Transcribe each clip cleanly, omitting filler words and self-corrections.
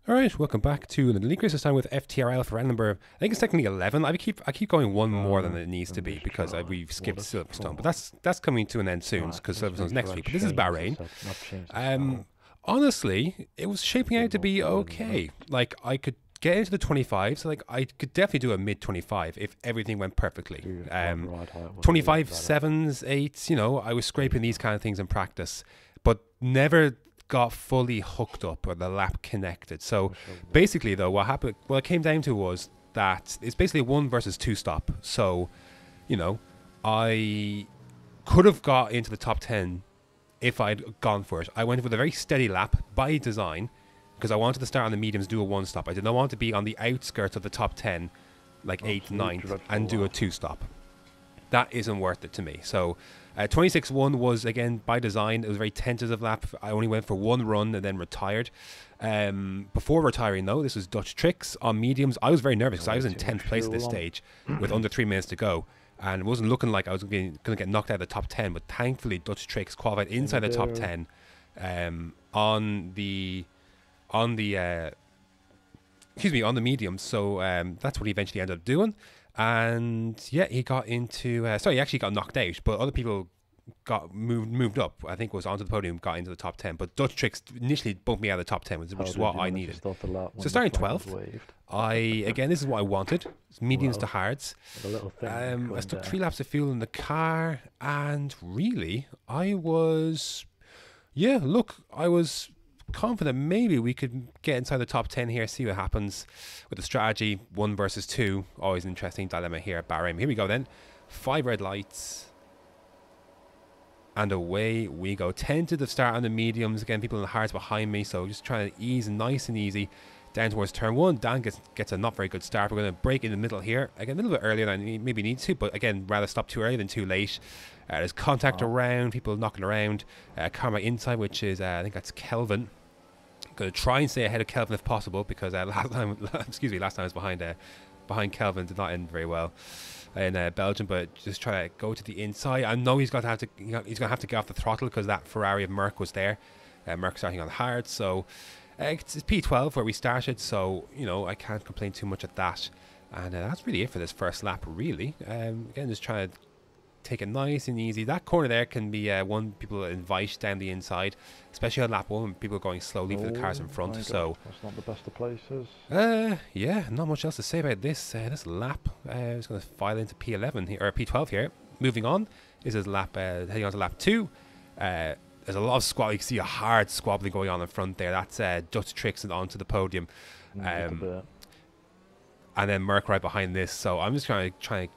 Alright, welcome back to the League Race this time with FTRL for round number, I think it's technically 11. I keep going one more than it needs to be because we've skipped Silverstone, but that's coming to an end soon because Silverstone's next week. But this is Bahrain. Honestly, it was shaping out to be okay. Like, I could get into the 25, so like I could definitely do a mid 25 if everything went perfectly. 25 7s, 8s, I was scraping these kind of things in practice, but never got fully hooked up or the lap connected. So basically though, what it came down to was that it's basically a 1 versus 2 stop. So I could have got into the top 10 if I'd gone for it. I went with a very steady lap by design because I wanted to start on the mediums, do a 1 stop. I did not want to be on the outskirts of the top 10 like 8th, 9th and do a 2 stop. That isn't worth it to me. So 26-1 was, again, by design. It was a very tentative lap. I only went for 1 run and then retired. Before retiring, though, this was Dutch Tricks on mediums. I was very nervous because I was in 10th place at this stage with under 3 minutes to go. And it wasn't looking like I was going to get knocked out of the top 10. But thankfully, Dutch Tricks qualified inside the top 10 on the mediums. So that's what he eventually ended up doing. And yeah, he got into he actually got knocked out, but other people got moved up. I think was onto the podium, got into the top 10, but Dutch Tricks initially bumped me out of the top 10, which is what I needed. So starting 12th, this is what I wanted, mediums to hards. I stuck 3 laps of fuel in the car, and really I was confident maybe we could get inside the top 10 here, see what happens with the strategy. 1 versus 2, always an interesting dilemma here at Bahrain. Here we go then, 5 red lights and away we go. Tentative start on the mediums, again people in the hards behind me, so just trying to ease nice and easy down towards turn 1. Dan gets a not very good start. We're going to break in the middle here, again a little bit earlier than I maybe need to, but again rather stop too early than too late. There's contact around, people knocking around. Karma inside, which is I think that's Kelvin. Going to try and stay ahead of Kelvin if possible, because last time I was behind Kelvin. Did not end very well in Belgium, but just try to go to the inside. I know he's going to have to get off the throttle because that Ferrari of Merc was there. Merc starting on hard, so it's P12 where we started, so I can't complain too much at that. And that's really it for this first lap, really. Again, just trying to take it nice and easy. That corner there can be one people invite down the inside, especially on lap 1 when people are going slowly for the cars in front. So that's not the best of places. Yeah, not much else to say about this lap. I'm just going to file into P11 here, or P12 here. Moving on, this is lap heading on to lap 2. There's a lot of squabbling. You can see a hard squabbling going on in front there. That's Dutch Tricks and onto the podium, and then Merc right behind this. So I'm just trying to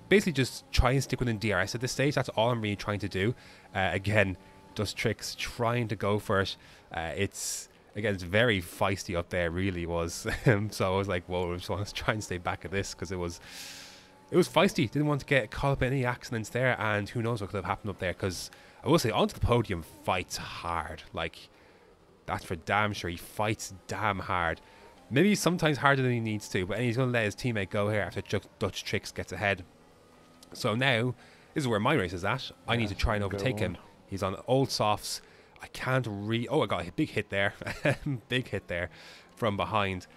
basically just try and stick within DRS at this stage. That's all I'm really trying to do. Again, Dutch Tricks trying to go for it. It's very feisty up there, really was. So I was like, whoa, I just want to try and stay back at this because it was feisty. Didn't want to get caught up in any accidents there, and who knows what could have happened up there, because I will say onto the podium fights hard. Like, that's for damn sure. He fights damn hard. Maybe sometimes harder than he needs to, but he's going to let his teammate go here after Dutch Tricks gets ahead. So now, this is where my race is at. I need to try and overtake him. He's on old softs. I can't Oh, I got a big hit there. Big hit there from behind.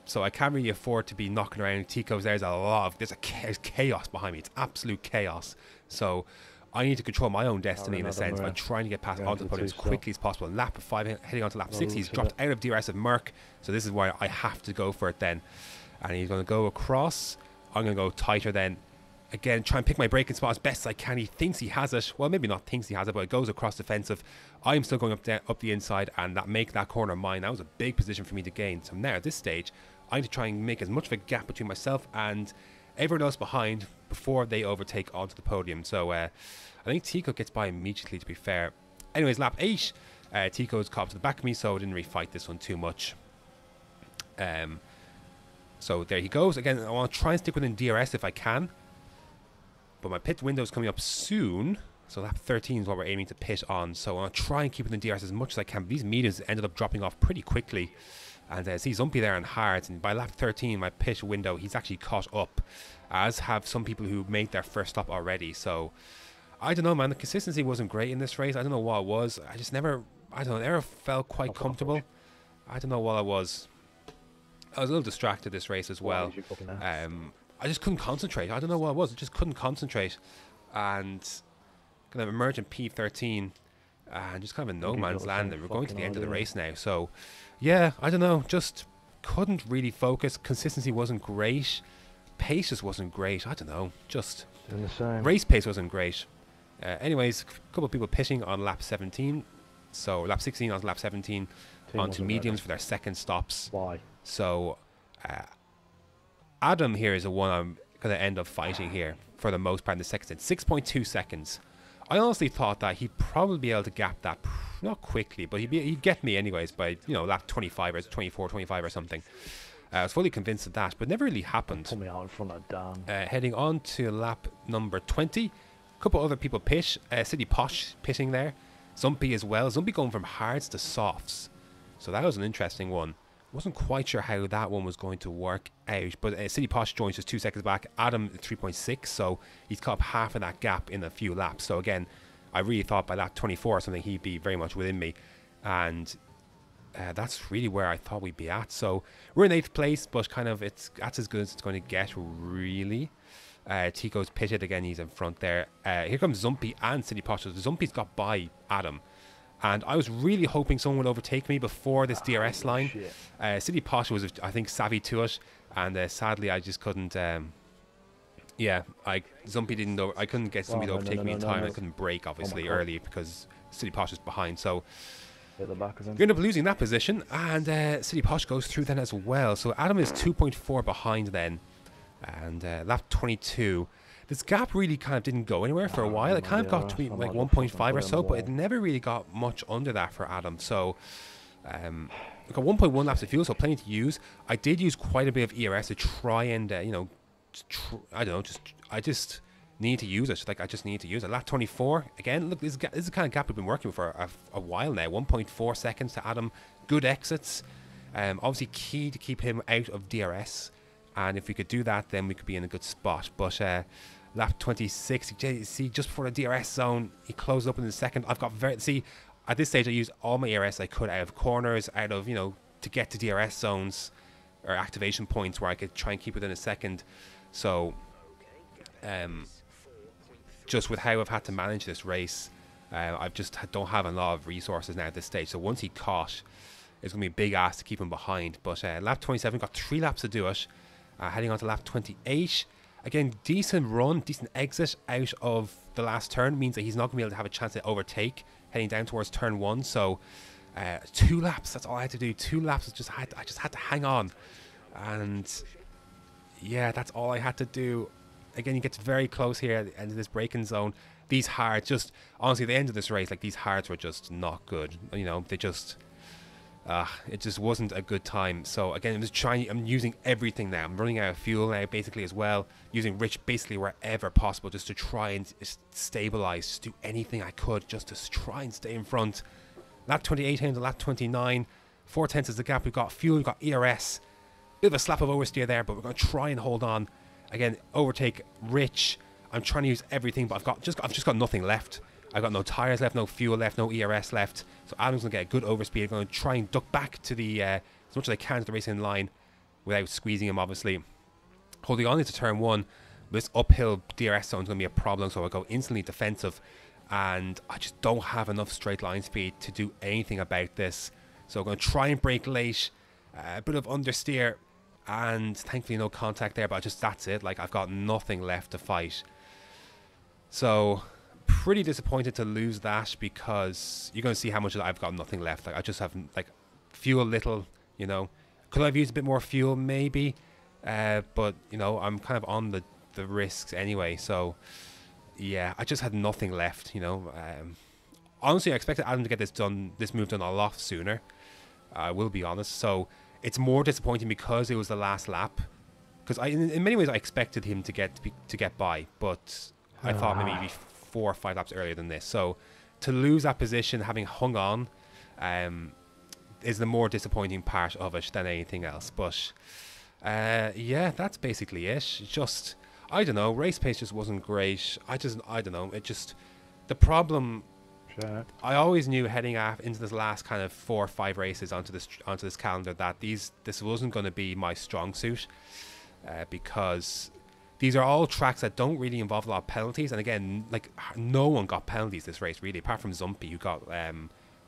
So I can't really afford to be knocking around. Tico's there's chaos behind me. It's absolute chaos. So I need to control my own destiny in a sense by trying to get past onto the podium as quickly as possible. Lap 5, heading on to lap 6. He's dropped out of DRS of Merc. So this is where I have to go for it then. And he's going to go across. I'm going to go tighter then. Again, try and pick my braking spot as best as I can. He thinks he has it. Well, maybe not thinks he has it, but it goes across defensive. I'm still going up the inside, and make that corner mine. That was a big position for me to gain. So now at this stage, I need to try and make as much of a gap between myself and everyone else behind before they overtake onto the podium. So I think Tico gets by immediately, to be fair. Anyways, lap 8. Tico's caught to the back of me, so I didn't really fight this one too much. So there he goes. Again, I want to try and stick within DRS if I can. But my pit window is coming up soon, so lap 13 is what we're aiming to pit on. So I'll try and keep within DRS as much as I can. But these meters ended up dropping off pretty quickly, and see Zumpy there on hards. And by lap 13, my pit window, he's actually caught up, as have some people who made their first stop already. So I don't know, man. The consistency wasn't great in this race. I don't know what it was. I never felt quite comfortable. I don't know what it was. I was a little distracted this race as well. I just couldn't concentrate. I don't know what it was. I just couldn't concentrate. And kind of emerge in P13 and just kind of a no man's land. And we're going to the end of the race now. So, yeah, I don't know. Just couldn't really focus. Consistency wasn't great. Pace just wasn't great. I don't know. Just race pace wasn't great. Anyways, a couple of people pitching on lap 17. So lap 16 on lap 17 onto mediums for their second stops. Why? So Adam here is the one I'm going to end up fighting here for the most part in the second stint. 6.2 seconds. I honestly thought that he'd probably be able to gap that, not quickly, but he'd get me anyways by, you know, lap 25 or 24, 25 or something. I was fully convinced of that, but never really happened. Put me out in front of Dan. Heading on to lap number 20. A couple other people pitch. City Posh pitching there. Zumpy as well. Zumpy going from hards to softs. So that was an interesting one. Wasn't quite sure how that one was going to work out. But City Posh joins just 2 seconds back. Adam 3.6. So he's caught up half of that gap in a few laps. So again, I really thought by lap 24 or something he'd be very much within me. And that's really where I thought we'd be at. So we're in 8th place, but kind of that's as good as it's going to get, really. Tico's pitted again, he's in front there. Here comes Zumpy and City Posh. Zumpy's got by Adam, and I was really hoping someone would overtake me before this DRS line. City Posh was, I think, savvy to it, and sadly I just couldn't. Zumpy didn't know. I couldn't get Zumpy to overtake me in time. I couldn't brake obviously early because City Posh was behind. So hit the back of him. You end up losing that position, and City Posh goes through then as well. So Adam is 2.4 behind then. And lap 22, this gap really kind of didn't go anywhere for a while. It kind of got to be like 1.5 or so, but it never really got much under that for Adam. So we've got 1.1 laps of fuel, so plenty to use. I did use quite a bit of ERS to try and I just need to use it. Like, I just need to use it. Lap 24 again. Look, this is the kind of gap we've been working with for a while now. 1.4 seconds to Adam. Good exits. Obviously key to keep him out of DRS. And if we could do that, then we could be in a good spot. But lap 26, you see, just before the DRS zone, he closed up in the second. I've got at this stage, I used all my ERS I could out of corners, out of, to get to DRS zones or activation points where I could try and keep within a second. So, just with how I've had to manage this race, I just don't have a lot of resources now at this stage. So once he caught, it's going to be a big ask to keep him behind. But lap 27, got 3 laps to do it. Heading on to lap 28. Again, decent run, decent exit out of the last turn means that he's not going to be able to have a chance to overtake heading down towards turn 1. So 2 laps, that's all I had to do. 2 laps, I just had to hang on. And yeah, that's all I had to do. Again, you get very close here at the end of this braking zone. These hards, just honestly, the end of this race, like, these hards were just not good. They just... it just wasn't a good time. So again, I'm using everything now. I'm running out of fuel now basically as well, using rich basically wherever possible just to try and stabilize, just do anything I could just to try and stay in front. Lap 28 into lap 29, 4/10 is the gap. We've got fuel, we've got ERS, bit of a slap of oversteer there, but we're going to try and hold on. Again, overtake rich. I'm trying to use everything, but I've just got nothing left. I've got no tyres left, no fuel left, no ERS left. So Adam's going to get a good overspeed. I'm going to try and duck back to the as much as I can to the racing line without squeezing him, obviously. Holding on into turn 1. This uphill DRS zone is going to be a problem, so I'll go instantly defensive. And I just don't have enough straight line speed to do anything about this. So I'm going to try and brake late. A bit of understeer. And thankfully no contact there, but that's it. Like, I've got nothing left to fight. So... pretty disappointed to lose that, because you're going to see how much I've got nothing left. Like, I just have fuel little, could I have used a bit more fuel maybe, but I'm kind of on the risks anyway. So yeah, I just had nothing left. Honestly, I expected Adam to get this move done a lot sooner, I will be honest. So it's more disappointing because it was the last lap, because in many ways I expected him to get by, but I thought maybe 4 or 5 laps earlier than this. So to lose that position, having hung on, is the more disappointing part of it than anything else. But yeah, that's basically it. Just, I don't know, race pace just wasn't great. I don't know, the problem I always knew heading into this last kind of 4 or 5 races onto this calendar that this wasn't going to be my strong suit, because these are all tracks that don't really involve a lot of penalties. And again, like, no one got penalties this race really, apart from Zumpy, who got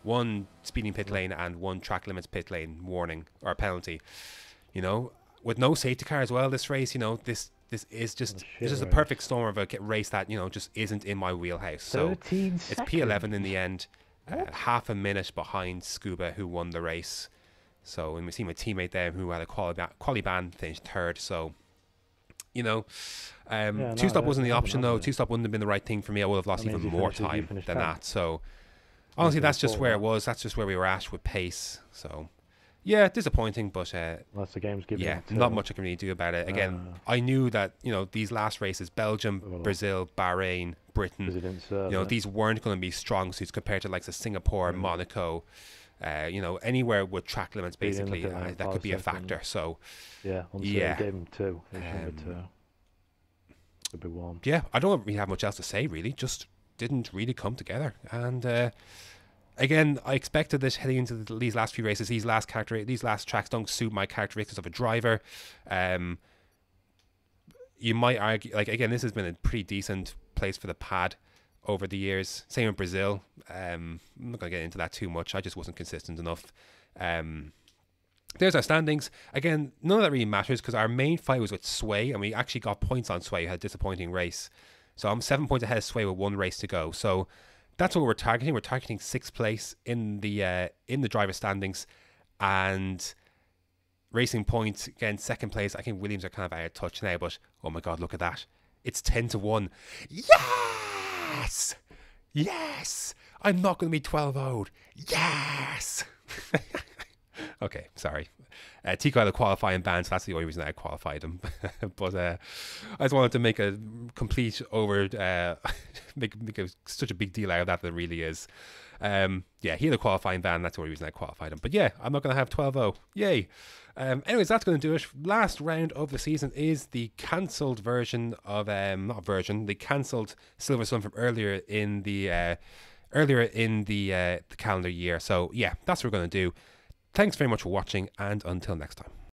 1 speeding pit lane and 1 track limits pit lane warning or penalty. You know, with no safety car as well this race, you know, this is just a perfect storm of a race that, you know, just isn't in my wheelhouse. So it's P11 in the end, half a minute behind Scuba, who won the race. So, and we see my teammate there who had a quali ban, finished 3rd. So, you know, 2-stop wasn't the option though. 2-stop wouldn't have been the right thing for me. I would have lost even more time than that. So honestly, that's just where it was. That's just where we were at with pace. So yeah, disappointing, but that's the game's given. Yeah, not much I can really do about it. Again, I knew that, you know, these last races, Belgium, Brazil, Bahrain, Britain, you know, these weren't going to be strong suits compared to like Singapore, Monaco. You know, anywhere with track limits, basically, that could be a factor. So yeah, gave him 2. A bit warm. Yeah, I don't really have much else to say, really. Just didn't really come together. And again, I expected this heading into these last few races. These last tracks don't suit my characteristics of a driver. You might argue, like, again, this has been a pretty decent place for the pad over the years. Same in Brazil. I'm not going to get into that too much. I just wasn't consistent enough. There's our standings. Again, none of that really matters because our main fight was with Sway, and we actually got points on Sway. Had a disappointing race. So I'm 7 points ahead of Sway with 1 race to go. So that's what we're targeting. We're targeting 6th place in the driver standings, and Racing Point again 2nd place. I think Williams are kind of out of touch now, but oh my god, look at that! It's 10-1. Yes, yes. I'm not going to be 12-0'd. Yes. Okay, sorry. Tico had a qualifying ban, so that's the only reason I qualified him. But I just wanted to make a complete make such a big deal out of that than it really is. Yeah, he had a qualifying ban, that's the only reason I qualified him. But yeah, I'm not going to have 12-0. Yay. Anyways, that's going to do it. Last round of the season is the cancelled version of, the cancelled Silver Sun from earlier in the calendar year. So yeah, that's what we're going to do. Thanks very much for watching, and until next time.